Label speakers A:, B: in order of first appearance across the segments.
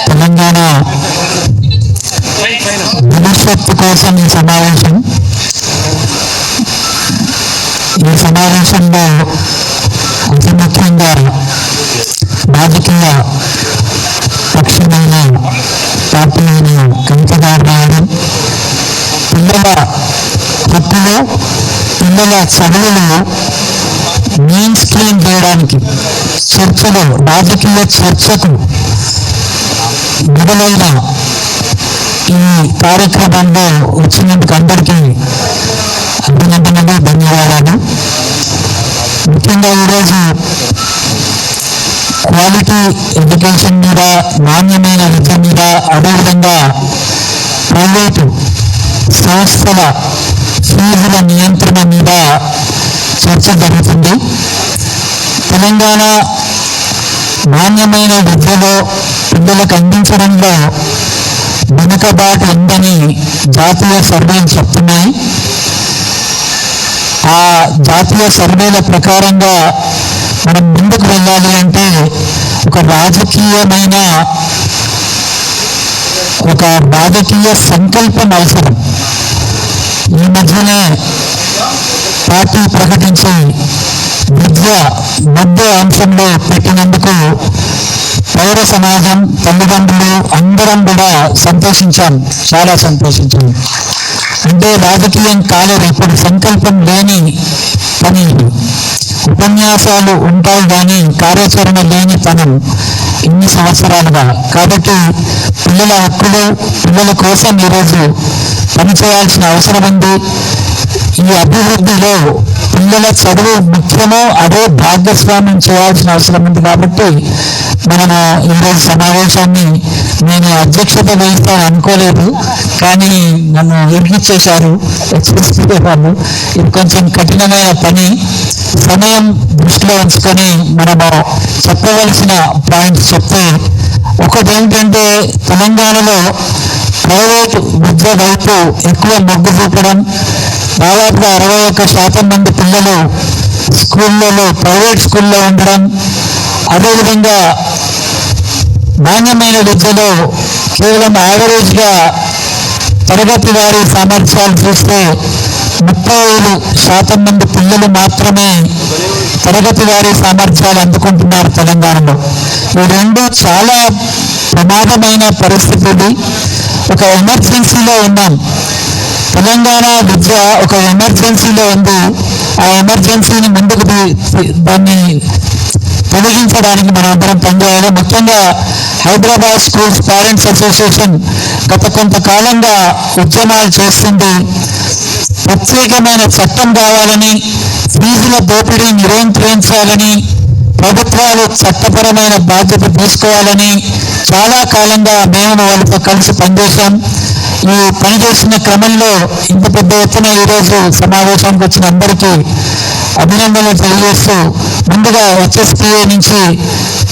A: తెలంగాణ భవిష్యత్తు కోసం ఈ సమావేశంలో అతి ముఖ్యంగా రాజకీయ పక్షమైన పార్టీ అయిన కంచదారు రావడం, పిల్లల హక్కులు, పిల్లల చదువులు మెయిన్ స్ట్రీమ్ చేయడానికి చర్చలు, రాజకీయ చర్చకు మొదలైన ఈ కార్యక్రమంలో వచ్చినందుకు అందరికీ అభినందనలు, ధన్యవాదాలు. ముఖ్యంగా ఈరోజు క్వాలిటీ ఎడ్యుకేషన్ మీద, నాణ్యమైన విద్య మీద, అదేవిధంగా ప్రైవేటు సంస్థల ఫీజుల నియంత్రణ మీద చర్చ జరుగుతుంది. తెలంగాణ నాణ్యమైన విద్యలో పిల్లలకు అందించడంలో వెనుకబాటు ఉందని జాతీయ సర్వేలు చెప్తున్నాయి. ఆ జాతీయ సర్వేల ప్రకారంగా మనం ముందుకు వెళ్ళాలి అంటే ఒక రాజకీయ సంకల్పం అవసరం. ఈ మధ్యనే పార్టీ ప్రకటించి విద్య మధ్య అంశంలో పెట్టినందుకు పౌర సమాజం, తల్లిదండ్రులు అందరం కూడా సంతోషించాం, చాలా సంతోషించాం. అంటే రాజకీయం కాలేదు, ఇప్పుడు సంకల్పం లేని పని. ఉపన్యాసాలు ఉంటాయి కానీ కార్యాచరణ లేని పనులు ఇన్ని సంవత్సరాలుగా. కాబట్టి పిల్లల హక్కులు, పిల్లల కోసం ఈరోజు పనిచేయాల్సిన అవసరం ఉంది. ఈ అభివృద్ధిలో పిల్లల చదువు ముఖ్యమో అదే భాగస్వామ్యం చేయాల్సిన అవసరం ఉంది. కాబట్టి మనము ఈరోజు సమావేశాన్ని నేను అధ్యక్షత వహిస్తాను అనుకోలేదు, కానీ నన్ను ఇరికిచ్చేశారు హెచ్ఎస్పీ వాళ్ళు. ఇది కొంచెం కఠినమైన పని. సమయం దృష్టిలో ఉంచుకొని మనము చెప్పవలసిన పాయింట్స్ చెప్తే, ఒకటి ఏంటంటే తెలంగాణలో ప్రైవేటు విద్య వైపు ఎక్కువ మొగ్గు చూపడం, దాదాపుగా 61% మంది పిల్లలు స్కూళ్ళలో, ప్రైవేట్ స్కూల్లో ఉండడం, అదేవిధంగా నాణ్యమైన విద్యలో కేవలం యావరేజ్గా తరగతి వారి సామర్థ్యాలు చూస్తే 35% మంది పిల్లలు మాత్రమే తరగతి వారి సామర్థ్యాలు అందుకుంటున్నారు తెలంగాణలో. ఈ రెండు చాలా ప్రమాదమైన పరిస్థితులు. ఒక ఎమర్జెన్సీలో ఉన్నాం. తెలంగాణ విద్య ఒక ఎమర్జెన్సీలో ఉంది. ఆ ఎమర్జెన్సీని ముందుకు దాన్ని తొలగించడానికి మనం అందరం పనిచేయాలి. ముఖ్యంగా హైదరాబాద్ స్కూల్స్ పేరెంట్స్ అసోసియేషన్ గత కొంతకాలంగా ఉద్యమాలు చేస్తుంది. ప్రత్యేకమైన చట్టం కావాలని, ఫీజుల దోపిడీ నియంత్రించాలని, ప్రభుత్వాలు చట్టపరమైన బాధ్యత తీసుకోవాలని చాలా కాలంగా మేము వాళ్ళతో కలిసి పనిచేశాం. ఈ పనిచేసిన క్రమంలో ఇంత పెద్ద ఎత్తున ఈరోజు సమావేశానికి వచ్చిన అందరికీ అభినందనలు తెలియజేస్తూ, ముందుగా హెచ్ఎస్పీఏ నుంచి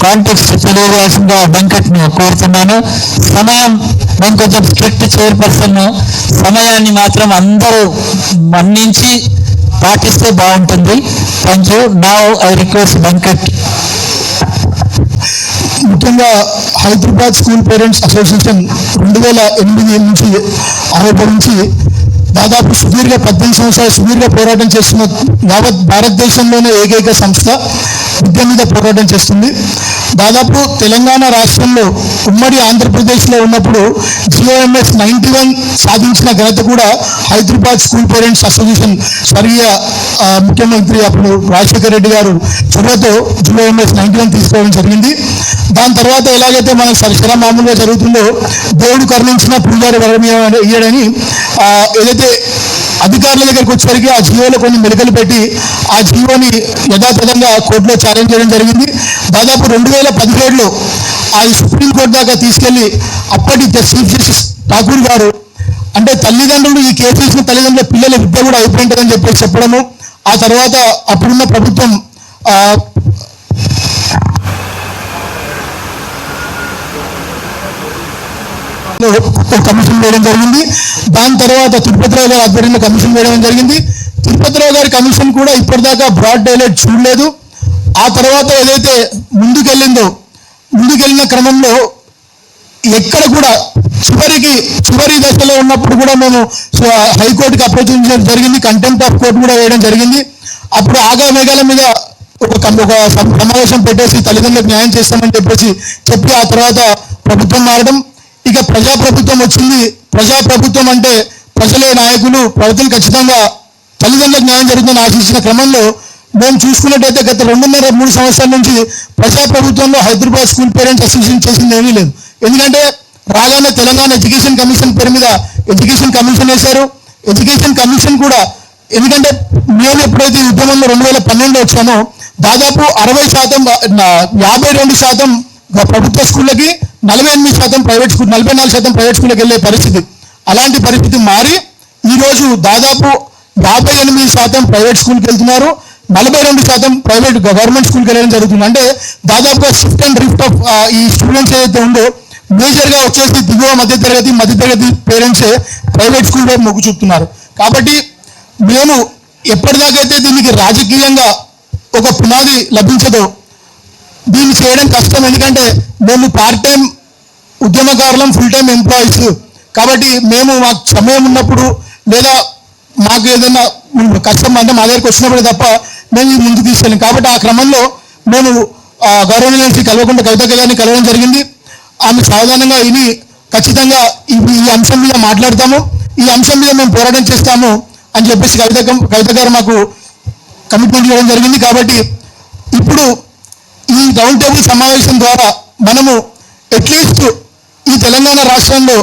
A: కాంటెక్స్ట్ తెలియజేయాల్సిందిగా వెంకట్ని కోరుతున్నాను. సమయం, నేను కొంచెం స్ట్రిక్ట్ చైర్పర్సన్, సమయాన్ని మాత్రం అందరూ మన్నించి పాటిస్తే బాగుంటుంది. Thank you. Now I request Venkat.
B: ముఖ్యంగా హైదరాబాద్ స్కూల్ పేరెంట్స్ అసోసియేషన్ 2008 నుంచి ఆవిర్భవించి దాదాపు 18 సంవత్సరాలు సుదీర్ఘ పోరాటం చేస్తున్న యావత్ భారతదేశంలోనే ఏకైక సంస్థ విద్య మీద పోరాటం చేస్తుంది. దాదాపు తెలంగాణ రాష్ట్రంలో ఉమ్మడి ఆంధ్రప్రదేశ్లో ఉన్నప్పుడు GOMS 91 సాధించిన ఘనత కూడా హైదరాబాద్ స్కూల్ పేరెంట్స్ అసోసియేషన్ స్వర్గీయ ముఖ్యమంత్రి అప్పుడు రాజశేఖర రెడ్డి గారు చొరవతో GOMS 91 తీసుకోవడం జరిగింది. దాని తర్వాత ఎలాగైతే మన సరిసరా మామూలుగా జరుగుతుందో, దేవుడు కరుణించిన పూజారి వరం ఇయ్యడని ఏదైతే అధికారుల దగ్గరికి వచ్చేసరికి ఆ జీవోలో కొన్ని మెలికలు పెట్టి ఆ జీవోని యథాతథంగా కోర్టులో ఛాలెంజ్ చేయడం జరిగింది. దాదాపు 2017లో అది సుప్రీంకోర్టు దాకా తీసుకెళ్లి అప్పటి చీఫ్ జస్టిస్ ఠాకూర్ గారు, అంటే తల్లిదండ్రులు ఈ కేసు ఇచ్చిన తల్లిదండ్రుల పిల్లల విద్య కూడా అయిపోయింటుందని చెప్పేసి చెప్పడము, ఆ తర్వాత అప్పుడున్న ప్రభుత్వం కమిషన్ వేయడం జరిగింది. దాని తర్వాత తిరుపతిరావు గారి ఆధ్వర్యంలో కమిషన్ వేయడం జరిగింది. తిరుపతిరావు గారి కమిషన్ కూడా ఇప్పటిదాకా బ్రాడ్ డైలైట్ చూడలేదు. ఆ తర్వాత ఏదైతే ముందుకెళ్ళిందో ముందుకెళ్ళిన క్రమంలో ఎక్కడ కూడా చివరి దశలో ఉన్నప్పుడు కూడా మేము హైకోర్టుకి అప్రోచ్ చేయడం జరిగింది, కంటెంప్ట్ ఆఫ్ కోర్టు కూడా వేయడం జరిగింది. అప్పుడు ఆగామేఘాల మీద ఒక సమావేశం పెట్టేసి తల్లిదండ్రులకు న్యాయం చేస్తామని చెప్పి ఆ తర్వాత ప్రభుత్వం మారడం. ఇక ప్రజాప్రభుత్వం వచ్చింది. ప్రజాప్రభుత్వం అంటే ప్రజలే నాయకులు, ప్రజలు ఖచ్చితంగా తల్లిదండ్రులకు న్యాయం జరుగుతుందని ఆశించిన క్రమంలో మేము చూసుకున్నట్టయితే గత 2.5-3 సంవత్సరాల నుంచి ప్రజాప్రభుత్వంలో హైదరాబాద్ స్కూల్ పేరెంట్స్ అసోసియేషన్ చేసింది ఏమీ లేదు. ఎందుకంటే రాగానే తెలంగాణ ఎడ్యుకేషన్ కమిషన్ పేరు మీద ఎడ్యుకేషన్ కమిషన్ వేశారు. ఎడ్యుకేషన్ కమిషన్ కూడా ఎందుకంటే మేము ఎప్పుడైతే ఉద్యమంలో 2012లో వచ్చామో దాదాపు 60%, 52% ప్రభుత్వ స్కూళ్ళకి, 48% ప్రైవేట్ స్కూల్, 44% ప్రైవేట్ స్కూళ్ళకి వెళ్ళే పరిస్థితి. అలాంటి పరిస్థితి మారి ఈరోజు దాదాపు 58% ప్రైవేట్ స్కూల్కి వెళ్తున్నారు, 42% ప్రైవేట్ గవర్నమెంట్ స్కూల్కి వెళ్ళడం జరుగుతుంది. అంటే దాదాపుగా షిఫ్ట్ అండ్ డ్రిఫ్ట్ ఆఫ్ ఈ స్టూడెంట్స్ ఏదైతే ఉందో మేజర్గా వచ్చేసి దిగువ మధ్యతరగతి పేరెంట్సే ప్రైవేట్ స్కూల్ వైపు మొగ్గు చూపుతున్నారు. కాబట్టి మేము ఎప్పటిదాకైతే దీనికి రాజకీయంగా ఒక పునాది లభించదో దీన్ని చేయడం కష్టం. ఎందుకంటే మేము పార్ట్ టైం ఉద్యమకారులం, ఫుల్ టైం ఎంప్లాయీస్. కాబట్టి మేము మాకు సమయం ఉన్నప్పుడు లేదా మాకు ఏదైనా కష్టం అంటే మా దగ్గరికి వచ్చినప్పుడు తప్ప మేము ఇది ముందుకు తీసుకెళ్ళాం. కాబట్టి ఆ క్రమంలో మేము గవర్నమెంట్ శ్రీ కల్వకుంట్ల కవిత గారిని కలవడం జరిగింది. ఆమె సాధారణంగా విని ఖచ్చితంగా ఈ అంశం మీద మాట్లాడతాము, ఈ అంశం మీద మేము పోరాటం చేస్తాము అని చెప్పేసి కవిత గారు మాకు కమిట్మెంట్ ఇవ్వడం జరిగింది. కాబట్టి ఇప్పుడు ఈ రౌండ్ టేబుల్ సమావేశం ద్వారా మనము అట్లీస్ట్ ఈ తెలంగాణ రాష్ట్రంలో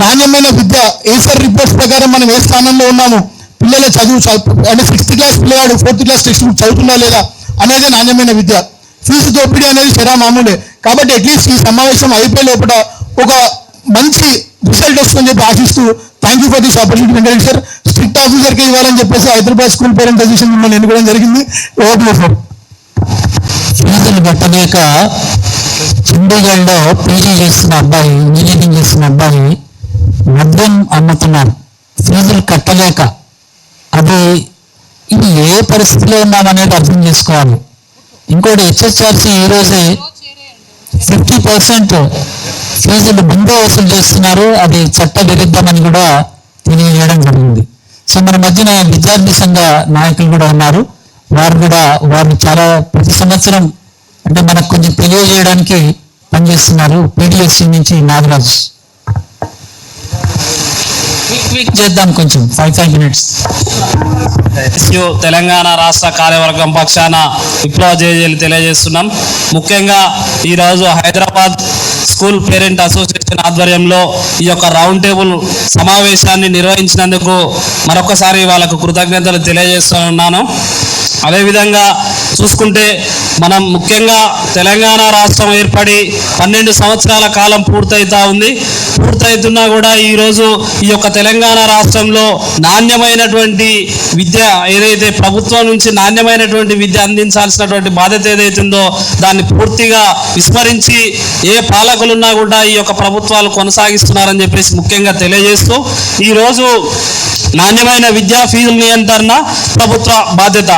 B: నాణ్యమైన విద్య ఏసర్ రిపోర్ట్స్ ప్రకారం మనం ఏ స్థానంలో ఉన్నాము, పిల్లల చదువు అంటే 6th క్లాస్ పిల్లవాడు 4th క్లాస్ టెక్స్ట్ బుక్ చదువుతున్నా లేదా అనేది నాణ్యమైన విద్య. ఫీజు దోపిడీ అనేది చరా మామూలే. కాబట్టి అట్లీస్ట్ ఈ సమావేశం అయిపోయే లోపల ఒక మంచి రిజల్ట్ వస్తుందని చెప్పి ఆశిస్తూ thank you for this opportunity Venkatesh sir. Strict ఆఫీసర్కి ఇవ్వాలని చెప్పేసి హైదరాబాద్ స్కూల్ పేరెంట్స్ అసోసియేషన్ మిమ్మల్ని ఎన్నుకోవడం జరిగింది. ఓవర్.
A: ఫీజులు కట్టలేక చండీగఢ్లో పీజీ చేస్తున్న అబ్బాయి, ఇంజనీరింగ్ చేస్తున్న అబ్బాయి మద్యం అమ్ముతున్నారు ఫీజులు కట్టలేక. అది ఇది ఏ పరిస్థితిలో ఉన్నామనేది అర్థం చేసుకోవాలి. ఇంకోటి హెచ్ఎస్ఆర్సీ ఈరోజే 50% ఫీజులు ముందే వసూలు చేస్తున్నారు. అది చట్ట విరుద్ధమని కూడా తెలియజేయడం జరిగింది. సో మన మధ్యన విద్యార్థి సంఘ నాయకులు కూడా ఉన్నారు. వారు చాలా ప్రతి సంవత్సరం అంటే మనకు కొంచెం తెలియజేయడానికి పనిచేస్తున్నారు. పీడిఎస్సీ నుంచి నాగరాజ్ క్విక్ చేద్దాం కొంచెం 5 minutes.
C: తెలంగాణ రాష్ట్ర కార్యవర్గం పక్షాన విప్లవ జేజేలు తెలియజేస్తున్నాం. ముఖ్యంగా ఈరోజు హైదరాబాద్ స్కూల్ పేరెంట్ అసోసియేషన్ ఆధ్వర్యంలో ఈ యొక్క రౌండ్ టేబుల్ సమావేశాన్ని నిర్వహించినందుకు మరొకసారి వాళ్ళకు కృతజ్ఞతలు తెలియజేస్తున్నాను. అదేవిధంగా చూసుకుంటే మనం ముఖ్యంగా తెలంగాణ రాష్ట్రం ఏర్పడి 12 సంవత్సరాల కాలం పూర్తవుతున్నా కూడా ఈరోజు ఈ యొక్క తెలంగాణ రాష్ట్రంలో నాణ్యమైనటువంటి విద్య ఏదైతే ప్రభుత్వం నుంచి నాణ్యమైనటువంటి విద్య అందించాల్సినటువంటి బాధ్యత ఏదైతుందో దాన్ని పూర్తిగా విస్మరించి ఏ పాలకులున్నా కూడా ఈ యొక్క ప్రభుత్వాలు కొనసాగిస్తున్నారని చెప్పేసి ముఖ్యంగా తెలియజేస్తూ ఈరోజు నాణ్యమైన విద్యా ఫీజుల నియంత్రణ ప్రభుత్వ బాధ్యత.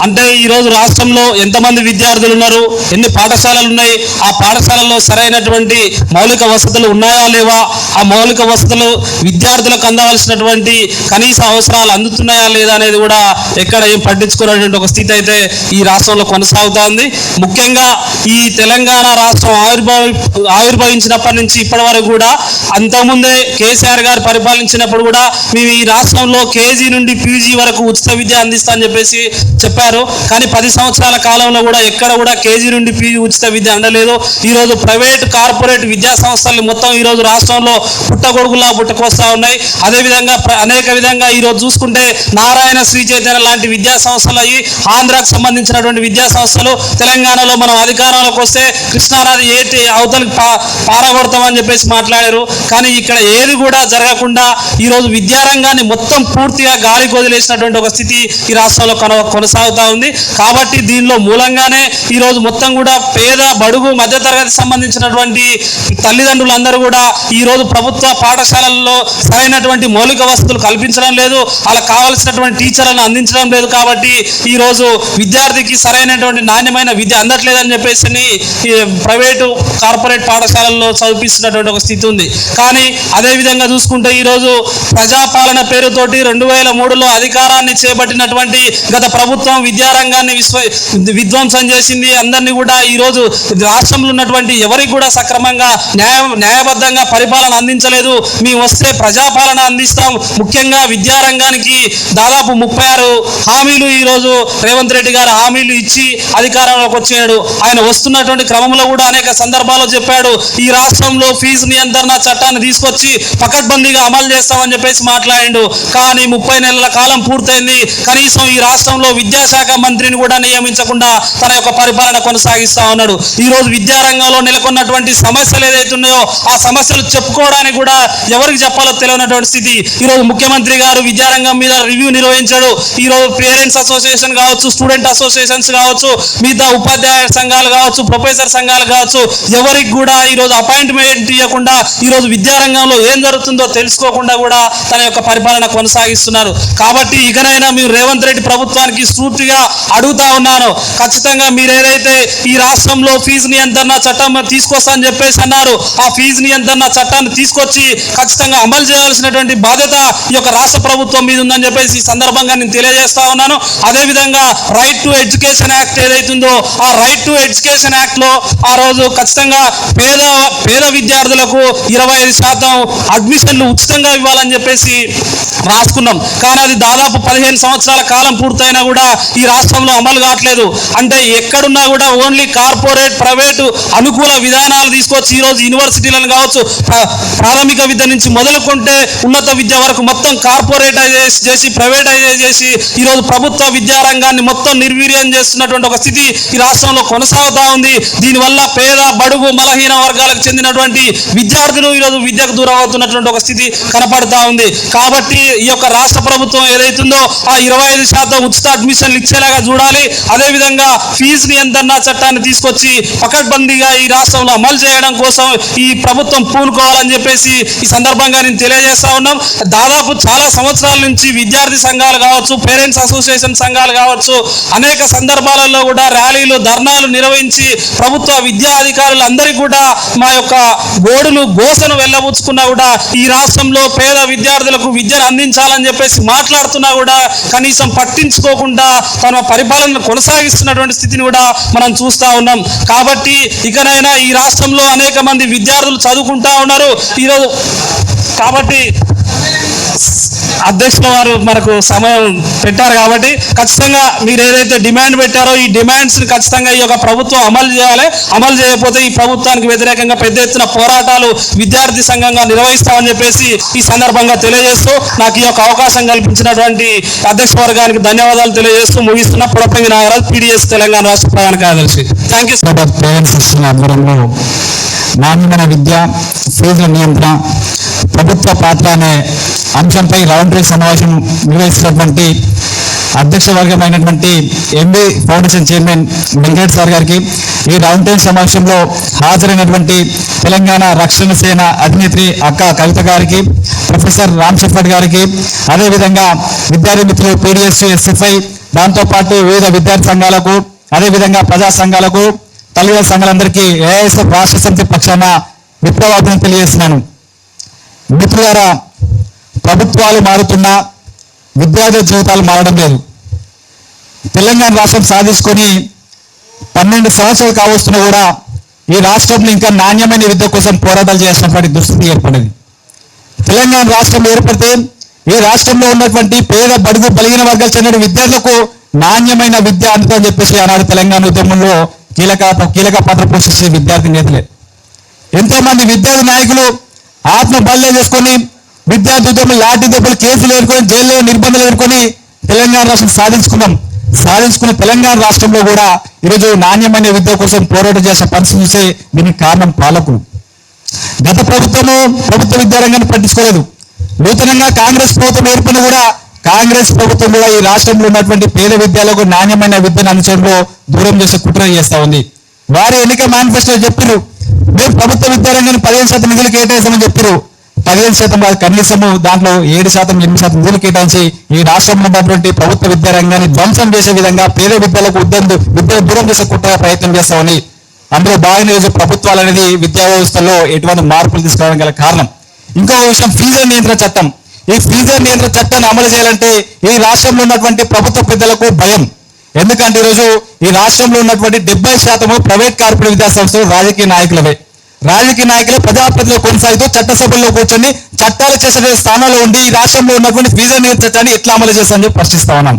C: అంటే ఈరోజు రాష్ట్రంలో ఎంతమంది విద్యార్థులు ఉన్నారు, ఎన్ని పాఠశాలలు ఉన్నాయి, ఆ పాఠశాలల్లో సరైనటువంటి మౌలిక వసతులు ఉన్నాయా లేవా, ఆ మౌలిక వసతులు విద్యార్థులకు అందవలసినటువంటి కనీస అవసరాలు అందుతున్నాయా లేదా అనేది కూడా ఎక్కడ ఏం పట్టించుకున్నటువంటి ఒక స్థితి అయితే ఈ రాష్ట్రంలో కొనసాగుతోంది. ముఖ్యంగా ఈ తెలంగాణ రాష్ట్రం ఆవిర్భవించినప్పటి నుంచి ఇప్పటి వరకు కూడా అంతకుముందే కేసీఆర్ గారు పరిపాలించినప్పుడు కూడా మేము ఈ రాష్ట్రంలో కేజీ నుండి పీజీ వరకు ఉచిత విద్య అందిస్తా అని చెప్పేసి చెప్పారు. కానీ 10 సంవత్సరాల కాలంలో కూడా ఎక్కడ కూడా కేజీ నుండి పీజీ ఉచిత విద్య అందలేదు. ఈరోజు ప్రైవేట్ కార్పొరేట్ విద్యా సంస్థలు మొత్తం ఈరోజు రాష్ట్రంలో పుట్టగొడుగులా పుట్టుకొస్తా ఉన్నాయి. అదేవిధంగా అనేక విధంగా ఈరోజు చూసుకుంటే నారాయణ శ్రీ చైతన్య లాంటి విద్యా సంస్థలు అయ్యి ఆంధ్రాకు సంబంధించినటువంటి విద్యా సంస్థలు తెలంగాణలో మనం అధికారంలోకి వస్తే కృష్ణానది ఏటి అవతలకి పారగొడతామని చెప్పేసి మాట్లాడారు. కానీ ఇక్కడ ఏది కూడా జరగకుండా ఈరోజు విద్యారంగాన్ని మొత్తం పూర్తిగా గాలికి వదిలేసినటువంటి ఒక స్థితి ఈ రాష్ట్రంలో కొనసాగుతా ఉంది. కాబట్టి దీనిలో మూలంగానే భాగంగానే ఈరోజు మొత్తం కూడా పేద బడుగు మధ్యతరగతి సంబంధించినటువంటి తల్లిదండ్రులందరూ కూడా ఈరోజు ప్రభుత్వ పాఠశాలల్లో సరైనటువంటి మౌలిక వసతులు కల్పించడం లేదు, వాళ్ళకి కావాల్సినటువంటి టీచర్లను అందించడం లేదు. కాబట్టి ఈరోజు విద్యార్థికి సరైనటువంటి నాణ్యమైన విద్య అందట్లేదని చెప్పేసి ఈ ప్రైవేటు కార్పొరేట్ పాఠశాలల్లో చదివిస్తున్నటువంటి ఒక స్థితి ఉంది. కానీ అదేవిధంగా చూసుకుంటే ఈరోజు ప్రజాపాలన పేరుతోటి 2003లో అధికారాన్ని చేపట్టినటువంటి గత ప్రభుత్వం విద్యారంగాన్ని విధ్వంసం చేసింది. అందరినీ కూడా ఈరోజు రాష్ట్రంలో ఉన్నటువంటి ఎవరికి కూడా సక్రమంగా న్యాయబద్ధంగా పరిపాలన అందించలేదు. మేము వస్తే ప్రజాపాలన అందిస్తాం. ముఖ్యంగా విద్యారంగానికి దాదాపు 36 హామీలు ఈరోజు రేవంత్ రెడ్డి గారు హామీలు ఇచ్చి అధికారంలోకి వచ్చాడు. ఆయన వస్తున్నటువంటి క్రమంలో కూడా అనేక సందర్భాల్లో చెప్పాడు, ఈ రాష్ట్రంలో ఫీజు నియంత్రణ చట్టాన్ని తీసుకొచ్చి పకడ్బందీగా అమలు చేస్తామని చెప్పేసి మాట్లాడిండు. కానీ 30 నెలల కాలం పూర్తయింది. కనీసం ఈ రాష్ట్రంలో విద్యాశాఖ మంత్రిని కూడా నియమించకుండా తన యొక్క పరిపాలన కొనసాగిస్తా ఉన్నాడు. ఈరోజు విద్యారంగంలో నెలకొన్నటువంటి సమస్యలు ఏదైతే ఉన్నాయో ఆ సమస్యలు చెప్పుకోవడానికి కూడా ఎవరికి చెప్పాలో తెలియనటువంటి స్థితి. ఈరోజు ముఖ్యమంత్రి గారు విద్యారంగం మీద రివ్యూ నిర్వహించాడు. ఈరోజు పేరెంట్స్ అసోసియేషన్ కావచ్చు, స్టూడెంట్ అసోసియేషన్స్ కావచ్చు, మిగతా ఉపాధ్యాయ సంఘాలు కావచ్చు, ప్రొఫెసర్ సంఘాలు కావచ్చు, ఎవరికి కూడా ఈరోజు అపాయింట్మెంట్ ఇవ్వకుండా ఈరోజు విద్యారంగంలో ఏం జరుగుతుందో తెలుసుకోకుండా కూడా తన యొక్క పరిపాలన కొనసాగిస్తున్నారు. కాబట్టి ఇకనైనా మీరు రేవంత్ రెడ్డి ప్రభుత్వానికి స్ఫూర్తిగా అడుగుతా ఉన్నాను, ఖచ్చితంగా మీరు ఏదైతే ఈ రాష్ట్రంలో ఫీజు నియంత్రణ చట్టం తీసుకొస్తా అని చెప్పేసి అన్నారు, ఆ ఫీజు నియంత్రణ చట్టాన్ని తీసుకొచ్చి ఖచ్చితంగా అమలు చేయాల్సినటువంటి బాధ్యత ఈ యొక్క రాష్ట్ర ప్రభుత్వం మీద ఉందని చెప్పేసి ఈ సందర్భంగా నేను తెలియజేస్తా ఉన్నాను. అదేవిధంగా రైట్ టు ఎడ్యుకేషన్ యాక్ట్ ఏదైతుందో ఆ రైట్ టు ఎడ్యుకేషన్ యాక్ట్ లో ఆ రోజు ఖచ్చితంగా పేద విద్యార్థులకు 25% అడ్మిషన్లు ఉచితంగా ఇవ్వాలని చెప్పేసి రాసుకున్నాం. కానీ అది దాదాపు 15 సంవత్సరాల కాలం పూర్తయినా కూడా ఈ రాష్ట్రంలో అమలు కావట్లేదు. అంటే ఎక్కడున్నా కూడా ఓన్లీ కార్పొరేట్ ప్రైవేటు అనుకూల విధానాలు తీసుకొచ్చి ఈరోజు యూనివర్సిటీలను కావచ్చు, ప్రాథమిక విద్య నుంచి మొదలుకుంటే ఉన్నత విద్య వరకు మొత్తం కార్పొరేటైజ్ చేసి ప్రైవేటైజ్ చేసి ఈరోజు ప్రభుత్వ విద్యారంగాన్ని మొత్తం నిర్వీర్యం చేస్తున్నటువంటి ఒక స్థితి ఈ రాష్ట్రంలో కొనసాగుతా ఉంది. దీనివల్ల పేద బడుగు బలహీన వర్గాలకు చెందినటువంటి విద్యార్థులు ఈరోజు విద్యకు దూరం అవుతున్నటువంటి ఒక స్థితి కనపడతా ఉంది. కాబట్టి ఈ యొక్క రాష్ట్ర ప్రభుత్వం ఏదైతుందో ఆ 25% ఉచిత అడ్మిషన్లు ఇచ్చేలాగా చూడాలి. అదేవిధంగా ఫీజు నియంత్రణ చట్టాన్ని తీసుకొచ్చి పకడ్బందీగా ఈ రాష్ట్రంలో అమలు చేయడం కోసం ఈ ప్రభుత్వం పూనుకోవాలని చెప్పేసి ఈ సందర్భంగా నేను తెలియజేస్తా ఉన్నాం. దాదాపు చాలా సంవత్సరాల నుంచి విద్యార్థి సంఘాలు కావచ్చు, పేరెంట్స్ అసోసియేషన్ సంఘాలు కావచ్చు, అనేక సందర్భాలలో కూడా ర్యాలీలు ధర్నాలు నిర్వహించి ప్రభుత్వ విద్యా అధికారులు అందరికీ కూడా మా యొక్క గోసను వెళ్ళబుచ్చుకున్నా కూడా ఈ రాష్ట్రంలో పేద విద్యార్థులకు విద్యను అందించాలని చెప్పేసి మాట్లాడుతున్నా కూడా కనీసం పట్టించుకోకుండా తన పరిపాలనను కొనసాగిస్తున్నటువంటి స్థితిని కూడా మనం చూస్తా ఉన్నాం. కాబట్టి ఇకనైనా ఈ రాష్ట్రంలో అనేక మంది విద్యార్థులు చదువుకుంటా ఉన్నారు ఈరోజు. కాబట్టి అధ్యక్షుల వారు మనకు సమయం పెట్టారు కాబట్టి ఖచ్చితంగా మీరు ఏదైతే డిమాండ్ పెట్టారో ఈ డిమాండ్స్ ఖచ్చితంగా ఈ యొక్క ప్రభుత్వం అమలు చేయాలి. అమలు చేయకపోతే ఈ ప్రభుత్వానికి వ్యతిరేకంగా పెద్ద ఎత్తున పోరాటాలు విద్యార్థి సంఘంగా నిర్వహిస్తామని చెప్పేసి ఈ సందర్భంగా తెలియజేస్తూ నాకు ఈ యొక్క అవకాశం కల్పించినటువంటి అధ్యక్ష వర్గానికి ధన్యవాదాలు తెలియజేస్తూ ముగిస్తున్న పుడపంగి నాగరాజు, PDS తెలంగాణ రాష్ట్ర ప్రధాన కార్యదర్శి. Thank you.
A: పేరెంట్స్ ఇస్తున్న ఆధ్వర్యంలో నాణ్యమైన విద్య, ఫీజుల నియంత్రణ, ప్రభుత్వ పాత్ర అనే అంశంపై రౌండ్ టేబుల్ సమావేశం నిర్వహిస్తున్నటువంటి అధ్యక్ష వర్గమైనటువంటి MB foundation chairman Venkatesh sir గారికి, ఈ రౌండ్ టేబుల్ సమావేశంలో హాజరైనటువంటి తెలంగాణ రక్షణ సేన అధినేత్రి అక్క కవిత గారికి, ప్రొఫెసర్ రామ్ శెఫర్డ్ గారికి, అదేవిధంగా విద్యార్థి మిత్రులు PDS, SFI, దాంతోపాటు వివిధ విద్యార్థి సంఘాలకు, అదేవిధంగా ప్రజా సంఘాలకు, తల్లిదండ్రుల సంఘాలందరికీ AISF రాష్ట్ర సమితి పక్షాన విప్లవాభినందనలు తెలియజేస్తున్నాను. మిత్రులారా, ప్రభుత్వాలు మారుతున్నా విద్యార్థి జీవితాలు మారడం లేదు. తెలంగాణ రాష్ట్రం సాధించుకొని 12 సంవత్సరాలు కావస్తున్నా కూడా ఈ రాష్ట్రంలో ఇంకా నాణ్యమైన విద్య కోసం పోరాటాలు చేసినటువంటి దుస్థితి ఏర్పడింది. తెలంగాణ రాష్ట్రం ఏర్పడితే ఈ రాష్ట్రంలో ఉన్నటువంటి పేద బడుగు బలిగిన వర్గాలు చెందిన విద్యార్థులకు నాణ్యమైన విద్య అందుతుందని చెప్పేసి ఆనాడు తెలంగాణ ఉద్యమంలో కీలక పాత్ర పోషించే విద్యార్థి నేతలే. ఎంతో మంది విద్యార్థి నాయకులు ఆత్మ బలిదానం చేసుకొని విద్యార్థి ఉద్యమం లాఠీ దెబ్బలు కేసులు ఎదుర్కొని జైల్లో నిర్బంధాలు ఎదుర్కొని తెలంగాణ రాష్ట్రం సాధించుకున్న తెలంగాణ రాష్ట్రంలో కూడా ఈరోజు నాణ్యమైన విద్య కోసం పోరాటం చేసే పరిస్థితి చూసే దీనికి కారణం పాలకులు. గత ప్రభుత్వ విద్యారంగాన్ని పట్టించుకోలేదు. నూతనంగా కాంగ్రెస్ ప్రభుత్వం ఏర్పడిన కూడా కాంగ్రెస్ ప్రభుత్వం కూడా ఈ రాష్ట్రంలో ఉన్నటువంటి పేద విద్యాలకు నాణ్యమైన విద్యను అందించడంలో దూరం చేసే కుట్ర చేస్తా ఉంది. వారి ఎన్నిక మేనిఫెస్టో చెప్పారు, మేము ప్రభుత్వ విద్యారంగాన్ని 15% నిధులు కేటాయిస్తామని చెప్పారు. 15% కాదు, కనీసము దాంట్లో 7%, 8% నిధులు కేటాయించి ఈ రాష్ట్రంలో ఉన్నటువంటి ప్రభుత్వ విద్యారంగాన్ని ధ్వంసం చేసే విధంగా పేద విద్యలకు విద్యను దూరం చేసే కుట్ర ప్రయత్నం చేస్తా ఉంది. అందులో భాగంగా ఈరోజు ప్రభుత్వాలు అనేది విద్యా వ్యవస్థలో ఎటువంటి మార్పులు తీసుకురావడం గల కారణం. ఇంకొక విషయం, ఫీజుల నియంత్రణ చట్టం. ఈ ఫీజుల నియంత్రణ చట్టాన్ని అమలు చేయాలంటే ఈ రాష్ట్రంలో ఉన్నటువంటి ప్రభుత్వ పెద్దలకు భయం. ఎందుకంటే ఈరోజు ఈ రాష్ట్రంలో ఉన్నటువంటి 70% ప్రైవేట్ కార్పొరేట్ విద్యా సంస్థలు రాజకీయ నాయకులవే. రాజకీయ నాయకులు ప్రజాప్రతినిధులు కొనసాగుతూ చట్టసభల్లో కూర్చొని చట్టాలు చేసే స్థానంలో ఉండి ఈ రాష్ట్రంలో ఉన్నటువంటి ఫీజుల నియంత్రణ చట్టాన్ని ఎట్లా అమలు చేస్తామని చెప్పి ప్రశ్నిస్తా ఉన్నాం.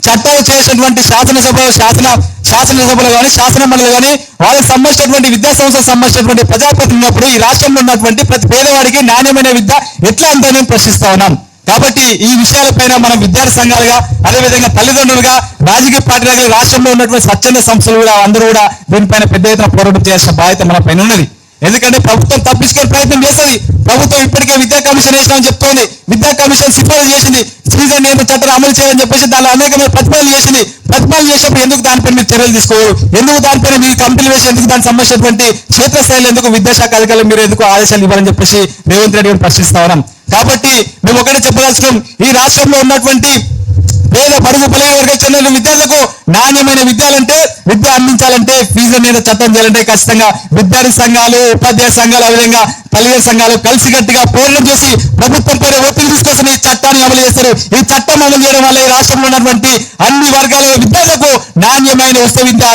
A: చట్టాలు చేసినటువంటి శాసనసభలు కానీ శాసనమండలి కానీ వాళ్ళకి సంబంధించినటువంటి విద్యా సంస్థలకు సంబంధించినటువంటి ప్రజాప్రతినిధులు ఈ రాష్ట్రంలో ఉన్నటువంటి ప్రతి పేదవాడికి నాణ్యమైన విద్య ఎట్లా అందని ప్రశ్నిస్తా ఉన్నాం. కాబట్టి ఈ విషయాలపైన మనం విద్యార్థి సంఘాలుగా, అదేవిధంగా తల్లిదండ్రులుగా, రాజకీయ పార్టీలుగా, రాష్ట్రంలో ఉన్నటువంటి స్వచ్ఛంద సంస్థలు కూడా అందరూ కూడా దీనిపైన పెద్ద ఎత్తున పోరాటం చేయాల్సిన బాధ్యత మన పైన ఉన్నది. ఎందుకంటే ప్రభుత్వం తప్పించుకునే ప్రయత్నం చేస్తుంది. ప్రభుత్వం ఇప్పటికే విద్యా కమిషన్ వేసినామని చెప్తోంది. విద్యా కమిషన్ సిఫారసు చేసింది, ఫీజుల నియంత్రణ చట్టాన్ని అమలు చేయాలని చెప్పేసి దానిలో అనేకమైన ప్రతిపాదనలు చేసింది. ప్రతిపాదనలు చేసినప్పుడు ఎందుకు దానిపైన మీరు చర్యలు తీసుకోవాలి? ఎందుకు దానిపైన మీరు కంపెనీలు వేసి ఎందుకు దానికి సంబంధించినటువంటి క్షేత్రస్థాయిలో ఎందుకు విద్యాశాఖ అధికారులు మీరు ఎందుకు ఆదేశాలు ఇవ్వాలని చెప్పేసి రేవంత్ రెడ్డి గారిని ప్రశ్నిస్తా ఉన్నాం. కాబట్టి మేము ఒకటే చెప్పదలుచుకున్నాం, ఈ రాష్ట్రంలో ఉన్నటువంటి పేద బడుగు బలహీన వర్గాలకు చెందిన విద్యార్థులకు నాణ్యమైన విద్య అందించాలంటే ఫీజుల మీద చట్టం చేయాలంటే ఖచ్చితంగా విద్యార్థి సంఘాలు, ఉపాధ్యాయ సంఘాలు, అదేవిధంగా తల్లిదండ్రుల సంఘాలు కలిసికట్టుగా పోరాటం చేసి ప్రభుత్వం పైన ఒత్తిడి తీసుకొస్తున్న ఈ చట్టాన్ని అమలు చేస్తారు. ఈ చట్టం అమలు చేయడం వల్ల ఈ రాష్ట్రంలో ఉన్నటువంటి అన్ని వర్గాల విద్యార్థులకు నాణ్యమైన ఉచిత విద్య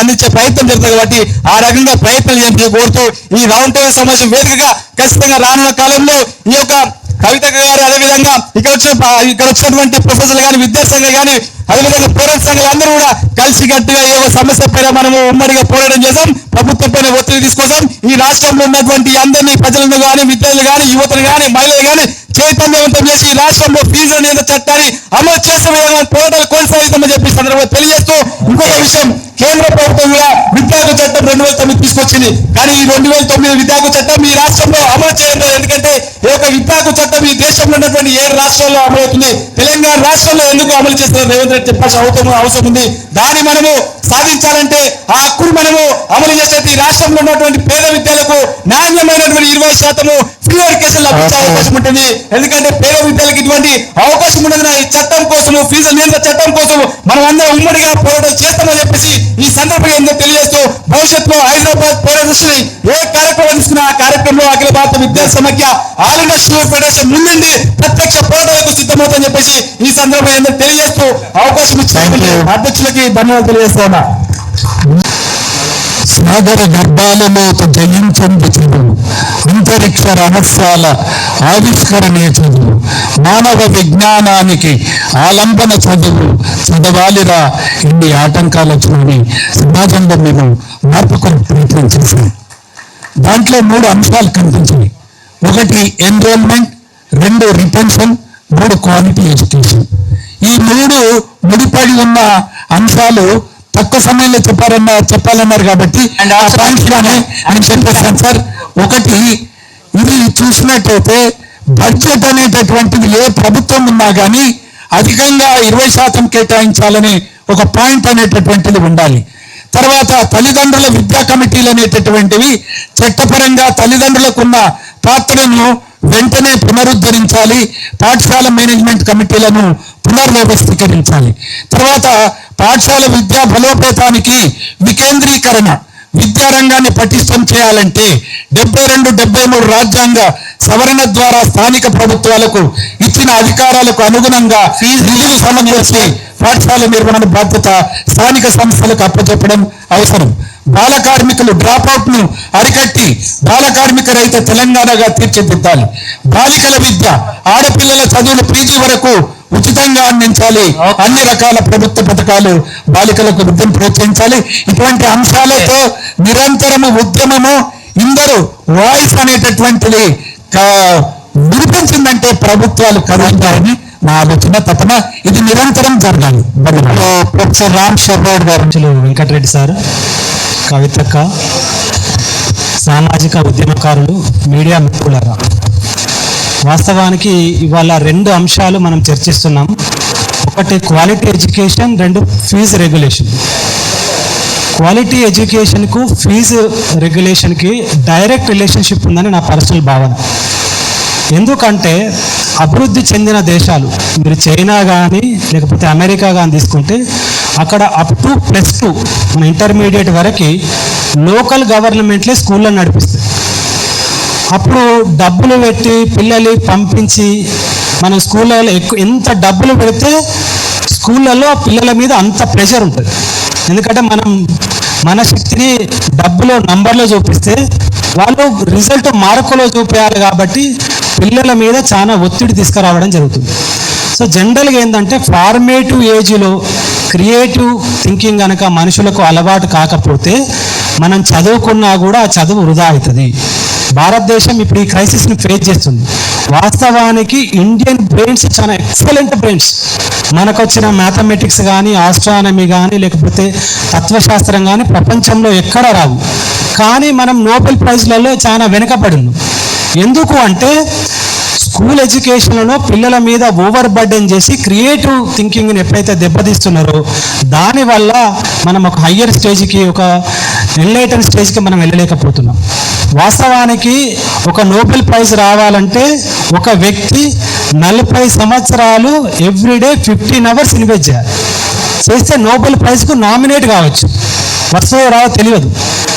A: అందించే ప్రయత్నం జరుగుతుంది. కాబట్టి ఆ రకంగా ప్రయత్నం చేసి కోరుతూ ఈ రౌండ్ టేబుల్ సమావేశం వేదికగా ఖచ్చితంగా రానున్న కాలంలో ఈ యొక్క కవిత గారు, అదేవిధంగా ఇక్కడ వచ్చినటువంటి ప్రొఫెసర్లు కానీ, విద్యార్థి సంఘాలు కానీ, అదేవిధంగా పోరాట సంఘాలు అందరూ కూడా కలిసి గట్టిగా ఏ సమస్య పైన మనము ఉమ్మడిగా పోరాటం చేసాం, ప్రభుత్వం పైన ఒత్తిడి తీసుకొస్తాం. ఈ రాష్ట్రంలో ఉన్నటువంటి అందరినీ ప్రజలను కానీ, విద్యార్థులు కానీ, యువతను కానీ, మహిళలు కానీ చైతన్యవంతం చేసి ఈ రాష్ట్రంలో ఫీజుల నియంత్రణ చట్టాన్ని అమలు చేసే విధంగా పోరాటాలు కొనసాగిస్తామని చెప్పి సందర్భంగా తెలియజేస్తూ ఇంకొక విషయం, కేంద్ర ప్రభుత్వం కూడా విద్యాకు చట్టం 2009 తీసుకొచ్చింది. కానీ ఈ 2009 విద్యాకు చట్టం ఈ రాష్ట్రంలో అమలు చేయలేదు. ఎందుకంటే ఈ యొక్క విద్యాకు చట్టం ఈ దేశంలో ఉన్నటువంటి 7 రాష్ట్రాల్లో అమలవుతుంది. తెలంగాణ రాష్ట్రంలో ఎందుకు అమలు చేస్తున్నారు రేవంత్ రెడ్డి చెప్పాల్సిన అవసరం ఉంది. దాన్ని మనము సాధించాలంటే ఆ హక్కును మనము అమలు చేసే ఈ రాష్ట్రంలో ఉన్నటువంటి పేద విద్యాలకు నాణ్యమైనటువంటి 20% ఫ్రీ ఎడ్యుకేషన్ లభించే అవకాశం ఉంటుంది. ఎందుకంటే పేద విద్యాలకు ఇటువంటి అవకాశం ఉన్నది. ఈ చట్టం కోసము, ఫీజుల నియంత్రణ చట్టం కోసం మనం అందరం ఉమ్మడిగా పోరాటం చేస్తామని చెప్పేసి ఈ సందర్భంగా తెలియజేస్తూ భవిష్యత్తులో హైదరాబాద్ పోరాటం ఏ కార్యక్రమం తీసుకున్నా ఆ కార్యక్రమంలో అఖిల భారత విద్యార్థి సమాఖ్య ఆల్ ఇండియా స్టూడెంట్ ఫెడరేషన్ ముందుండి ప్రత్యక్ష పోరాటాలకు సిద్ధమవుతుందని చెప్పేసి ఈ సందర్భంగా తెలియజేస్తూ అవకాశం ఇచ్చిన అధ్యక్షులకి ధన్యవాదాలు తెలియజేస్తున్నా.
B: సాగర గర్భాలలో జయించండి చదువు, అంతరిక్ష రహస్యాల ఆవిష్కరణీయ చదువు, మానవ విజ్ఞానానికి ఆలంబన చదువు చదవాలిరా. ఇన్ని ఆటంకాలు వచ్చినవి సమాజంలో మేము మార్పుకొని ప్రయత్నం చేశాం. దాంట్లో 3 అంశాలు కనిపించాయి. 1 ఎన్రోల్మెంట్, 2 రిటెన్షన్, 3 క్వాలిటీ ఎడ్యుకేషన్. ఈ 3 ముడిపడి ఉన్న అంశాలు తక్కువ సమయంలో చెప్పాలన్నారు కాబట్టి ఆ పాయింట్స్ లోనే ఆయన చెప్పేస్తాను సార్. 1, ఇది చూసినట్టయితే బడ్జెట్ అనేటటువంటిది ఏ ప్రభుత్వం ఉన్నా కానీ అధికంగా 20% కేటాయించాలని ఒక పాయింట్ అనేటటువంటిది ఉండాలి. తర్వాత తల్లిదండ్రుల విద్యా కమిటీలు అనేటటువంటివి చట్టపరంగా తల్లిదండ్రులకున్న పాత్రను వెంటనే పునరుద్ధరించాలి. పాఠశాల మేనేజ్మెంట్ కమిటీలను పునర్వ్యవస్థీకరించాలి. తర్వాత పాఠశాల విద్యా బలోపేతానికి వికేంద్రీకరణ, విద్యారంగాన్ని పటిష్టం చేయాలంటే 72, 73 రాజ్యాంగ సవరణ ద్వారా స్థానిక ప్రభుత్వాలకు ఇచ్చిన అధికారాలకు అనుగుణంగా నిధులు సమకూర్చి పాఠశాల నిర్వహణ బాధ్యత స్థానిక సంస్థలకు అప్పచెప్పడం అవసరం. బాల కార్మికులు డ్రాప్అవుట్ ను అరికట్టి బాల కార్మిక రహిత తెలంగాణగా తీర్చిదిద్దాలి. బాలికల విద్య, ఆడపిల్లల చదువులు పీజీ వరకు ఉచితంగా అందించాలి. అన్ని రకాల ప్రభుత్వ పథకాలు బాలికలకు విద్యను ప్రోత్సహించాలి. ఇటువంటి అంశాలతో నిరంతరము ఉద్యమము, ఇందరూ వాయిస్ అనేటటువంటిది వినిపించిందంటే ప్రభుత్వాలు కదులుతాయని నా ఆలోచన, తపన. ఇది నిరంతరం జరగాలి. ప్రొఫెసర్ రామ్ శర్మ గారు,
D: వెంకటరెడ్డి సార్, కవితక్క, సామాజిక ఉద్యమకారులు, మీడియా మిత్రులారా, వాస్తవానికి ఇవాళ 2 అంశాలు మనం చర్చిస్తున్నాం. ఒకటి quality education, 2 fee regulation. Quality ఎడ్యుకేషన్కు ఫీజు రెగ్యులేషన్కి డైరెక్ట్ రిలేషన్షిప్ ఉందని నా పర్సనల్ భావన. ఎందుకంటే అభివృద్ధి చెందిన దేశాలు, మీరు చైనా కానీ లేకపోతే అమెరికా కానీ తీసుకుంటే అక్కడ అప్ టు +2 మన ఇంటర్మీడియట్ వరకు లోకల్ గవర్నమెంట్లే స్కూళ్ళని నడిపిస్తాయి. అప్పుడు డబ్బులు పెట్టి పిల్లలు పంపించి మనం స్కూళ్ళలో ఎంత డబ్బులు పెడితే స్కూళ్ళల్లో పిల్లల మీద అంత ప్రెషర్ ఉంటుంది. ఎందుకంటే మన శక్తిని డబ్బులో నంబర్లో చూపిస్తే వాళ్ళు రిజల్ట్ మార్కులో చూపించాలి కాబట్టి పిల్లల మీద చాలా ఒత్తిడి తీసుకురావడం జరుగుతుంది. సో జనరల్గా ఏంటంటే ఫార్మేటివ్ ఏజ్లో క్రియేటివ్ థింకింగ్ కనుక మనుషులకు అలవాటు కాకపోతే మనం చదువుకున్నా కూడా ఆ చదువు వృధా అవుతుంది. భారతదేశం ఇప్పుడు ఈ క్రైసిస్ని ఫేస్ చేస్తుంది. వాస్తవానికి ఇండియన్ బ్రెయిన్స్ చాలా ఎక్సలెంట్ బ్రెయిన్స్. మనకు వచ్చిన మ్యాథమెటిక్స్ కానీ, ఆస్ట్రానమీ కానీ, లేకపోతే తత్వశాస్త్రం కానీ ప్రపంచంలో ఎక్కడ రావు. కానీ మనం నోబెల్ ప్రైజ్లలో చాలా వెనుకబడి ఉన్నాం. ఎందుకు అంటే స్కూల్ ఎడ్యుకేషన్లో పిల్లల మీద ఓవర్ బర్డెన్ చేసి క్రియేటివ్ థింకింగ్ని ఎప్పుడైతే దెబ్బతీస్తున్నారో దానివల్ల మనం ఒక హయ్యర్ స్టేజ్కి, ఒక ఎన్లైటన్ స్టేజ్కి మనం వెళ్ళలేకపోతున్నాం. వాస్తవానికి ఒక నోబెల్ ప్రైజ్ రావాలంటే ఒక వ్యక్తి 40 సంవత్సరాలు ఎవ్రీడే 15 అవర్స్ ఇన్వెస్ట్ చేస్తే నోబెల్ ప్రైజ్కు నామినేట్ కావచ్చు. వస్తుందో రావో తెలియదు.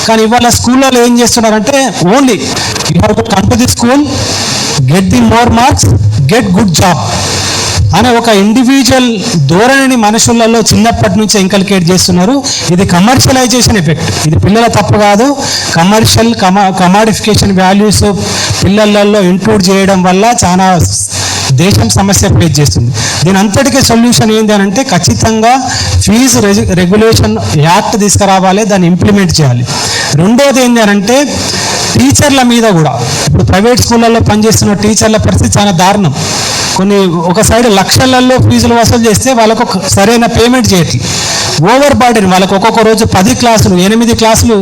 D: కానీ ఇవాళ స్కూళ్ళలో ఏం చేస్తున్నారంటే only you have to come to the school, get the more marks, get good job అనే ఒక ఇండివిజువల్ ధోరణిని మనుషులలో చిన్నప్పటి నుంచి ఇంకల్కేట్ చేస్తున్నారు. ఇది కమర్షియలైజేషన్ ఎఫెక్ట్. ఇది పిల్లల తప్పు కాదు. కమాడిఫికేషన్ వాల్యూస్ పిల్లలలో ఇంక్లూడ్ చేయడం వల్ల చాలా దేశం సమస్య ఫేస్ చేస్తుంది. దీని అంతటికీ సొల్యూషన్ ఏంటి అని అంటే ఖచ్చితంగా ఫీజు రెగ్యులేషన్ యాక్ట్ తీసుకురావాలి, దాన్ని ఇంప్లిమెంట్ చేయాలి. రెండోది ఏంటి అని అంటే టీచర్ల మీద కూడా, ఇప్పుడు ప్రైవేట్ స్కూళ్ళల్లో పనిచేస్తున్న టీచర్ల పరిస్థితి చాలా దారుణం. ఒక సైడ్ లక్షలలో ఫీజులు వసూలు చేస్తే వాళ్ళకు సరైన పేమెంట్ చేయట్లేదు. ఓవర్ బర్డెన్, వాళ్ళకు ఒక్కొక్క రోజు 10 క్లాసులు 8 క్లాసులు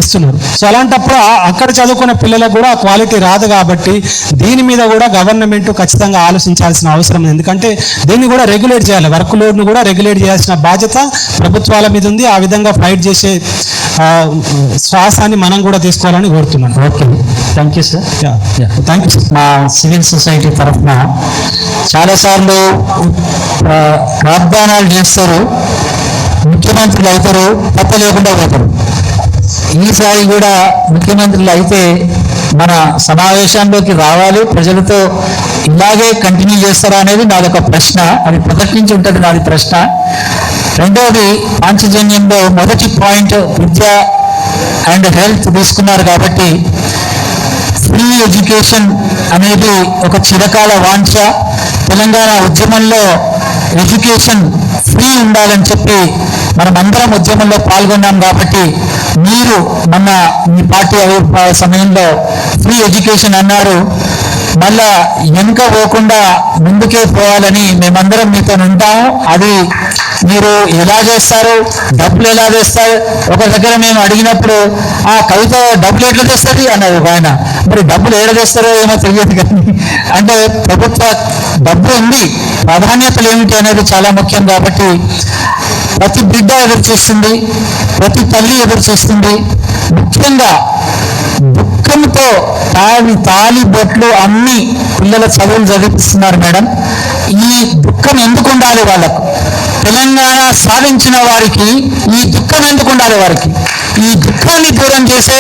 D: ఇస్తున్నారు. సో అలాంటప్పుడు అక్కడ చదువుకున్న పిల్లలకు కూడా క్వాలిటీ రాదు. కాబట్టి దీని మీద కూడా గవర్నమెంట్ ఖచ్చితంగా ఆలోచించాల్సిన అవసరం ఉంది. ఎందుకంటే దీన్ని కూడా రెగ్యులేట్ చేయాలి. వర్క్ లోడ్ను కూడా రెగ్యులేట్ చేయాల్సిన బాధ్యత ప్రభుత్వాల మీద ఉంది. ఆ విధంగా ఫైట్ చేసే శ్వాసాన్ని మనం కూడా తీసుకోవాలని కోరుతున్నాను.
A: Okay, thank you sir.
D: Thank you sir.
A: మా సివిల్ సొసైటీ తరఫున చాలాసార్లు వాగ్దానాలు చేస్తారు, ముఖ్యమంత్రులు అవుతారు, తప్ప లేకుండా పోతారు. ఈసారి కూడా ముఖ్యమంత్రులు అయితే మన సమావేశంలోకి రావాలి, ప్రజలతో ఇలాగే కంటిన్యూ చేస్తారా అనేది నాదొక ప్రశ్న. అది మొదటి నుంచి ఉంటుంది నాది ప్రశ్న. రెండవది, పాంచజన్యంలో మొదటి పాయింట్ విద్య అండ్ హెల్త్ తీసుకున్నారు కాబట్టి ఫ్రీ ఎడ్యుకేషన్ అనేది ఒక చిరకాల వాంఛ. తెలంగాణ ఉద్యమంలో ఎడ్యుకేషన్ ఫ్రీ ఉండాలని చెప్పి మనం అందరం ఉద్యమంలో పాల్గొన్నాం. కాబట్టి మీరు మీ పార్టీ అభిప్రాయ సమయంలో ఫ్రీ ఎడ్యుకేషన్ అన్నారు. మళ్ళా వెనుక పోకుండా ముందుకే పోవాలని మేమందరం మీతో ఉంటాము. అది మీరు ఎలా చేస్తారు, డబ్బులు ఎలా తెస్తారు? ఒక దగ్గర మేము అడిగినప్పుడు ఆ కవిత డబ్బులు ఎట్లా తెస్తుంది అన్నారు ఆయన. మరి డబ్బులు ఏడ తెస్తారో ఏమో తెలియదు. కానీ అంటే ప్రభుత్వ డబ్బు ఉంది, ప్రాధాన్యతలు ఏమిటి అనేది చాలా ముఖ్యం. కాబట్టి ప్రతి బిడ్డ ఎదురు చూస్తుంది, ప్రతి తల్లి ఎదురు చూస్తుంది. ముఖ్యంగా దుఃఖంతో తాలి బొట్లు అన్ని పిల్లల చదువులు చదివిస్తున్నారు మేడం. ఈ దుఃఖం ఎందుకు ఉండాలి వాళ్ళకు? తెలంగాణ సాధించిన వారికి ఈ దుఃఖం ఎందుకు ఉండాలి? వారికి ఈ దుఃఖాన్ని దూరం చేసే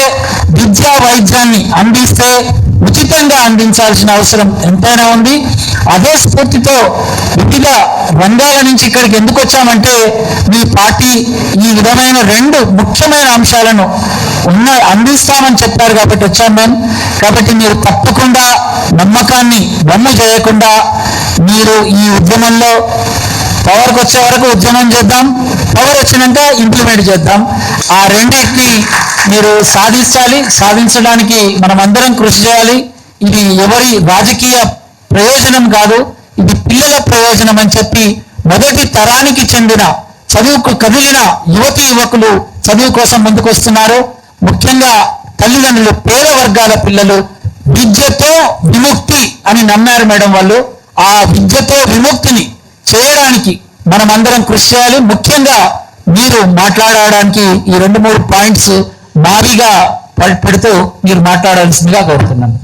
A: విద్యా వైద్యాన్ని అందిస్తే ఉచితంగా అందించాల్సిన అవసరం ఎంతైనా ఉంది. అదే స్ఫూర్తితో వివిధ రంగాల నుంచి ఇక్కడికి ఎందుకు వచ్చామంటే మీ పార్టీ ఈ విధమైన 2 ముఖ్యమైన అంశాలను అందిస్తామని చెప్పారు కాబట్టి వచ్చాం మేము. కాబట్టి మీరు తప్పకుండా నమ్మకాన్ని బొమ్మ చేయకుండా మీరు ఈ ఉద్యమంలో పవర్కి వచ్చే వరకు ఉద్యమం చేద్దాం, పవర్ వచ్చినాక ఇంప్లిమెంట్ చేద్దాం. ఆ రెండింటిని మీరు సాధించడానికి మనం అందరం కృషి చేయాలి. ఇది ఎవరి రాజకీయ ప్రయోజనం కాదు, ఇది పిల్లల ప్రయోజనం అని చెప్పి మొదటి తరానికి చెందిన చదువుకు కదిలిన యువకులు చదువు కోసం ముందుకు వస్తున్నారు. ముఖ్యంగా తల్లిదండ్రులు, పేద వర్గాల పిల్లలు విద్యతో విముక్తి అని నమ్మారు మేడం వాళ్ళు. ఆ విద్యతో విముక్తిని చేయడానికి మనమందరం కృషి చేయాలి. ముఖ్యంగా మీరు మాట్లాడడానికి ఈ 2-3 పాయింట్స్ భారీగా పెడుతూ మీరు మాట్లాడాల్సిందిగా కోరుతున్నాను.